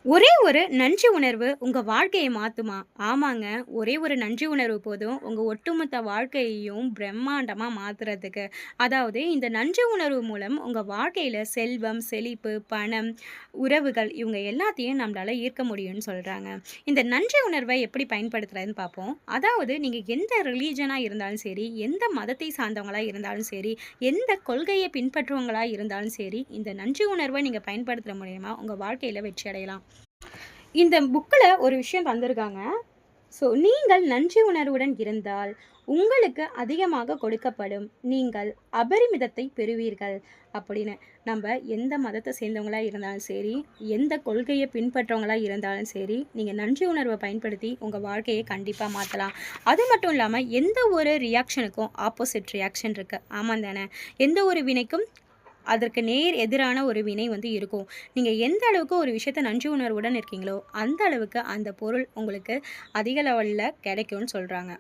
ஒரே ஒரு நன்றி உணர்வு உங்க வாழ்க்கைய மாத்துமா? ஆமாங்க. ஒரே ஒரு நன்றி உணர்வு போதும், உங்க ஒட்டுமொத்த வாழ்க்கையையும் பிரம்மாண்டமா மாத்துறதுக்கு. அதாவது இந்த நன்றி உணர்வு மூலம் உங்க வாழ்க்கையில செல்வம், செழிப்பு, பணம், உறவுகள் இவங்க எல்லாத்தையும் நம்மளால ஈர்க்க முடியும்னு சொல்றாங்க. இந்த நன்றி உணர்வை எப்படி பயன்படுத்துறதுன்னு பார்ப்போம். அதாவது நீங்க எந்த ரிலிஜனா இருந்தாலும் சரி, எந்த மதத்தை சார்ந்தவங்களா இருந்தாலும் சரி, எந்த கொள்கையை பின்பற்றுவங்களா இருந்தாலும் சரி, இந்த நன்றி உணர்வை நீங்க பயன்படுத்துற மூலியமா உங்க வாழ்க்கையில வெற்றி அடையலாம். இந்த புக்ல ஒரு விஷயம் தந்திருக்காங்க. நீங்கள் நன்றி உணர்வுடன் இருந்தால், உங்களுக்கு அதிகமாக கொடுக்கப்படும். நீங்கள் அபரிமிதத்தை பெறுவீர்கள். அப்படின்னு. நம்ப எந்த மதத்த சேர்ந்தவங்களா இருந்தாலும் சரி, எந்த கொள்கைய பின்பற்றவங்களா இருந்தாலும் சரி, நீங்க நன்றி உணர்வ பயன்படுத்தி உங்க வாழ்க்கைய கண்டிப்பா மாத்தலாம். அது மட்டும் இல்லாம, எந்த ஒரு ரியாக்ஷனுக்கும் ஆப்போசிட் ரியாக்ஷன் இருக்கு. ஆமாம் தானே? எந்த ஒரு வினைக்கும் அதற்கு நேர் எதிரான ஒரு வினை வந்து இருக்கும். நீங்க எந்த அளவுக்கு ஒரு விஷயத்த நன்றி உணர்வுடன் இருக்கீங்களோ, அந்த அளவுக்கு அந்த பொருள் உங்களுக்கு அதிக லெவல்ல கிடைக்கும்னு சொல்றாங்க.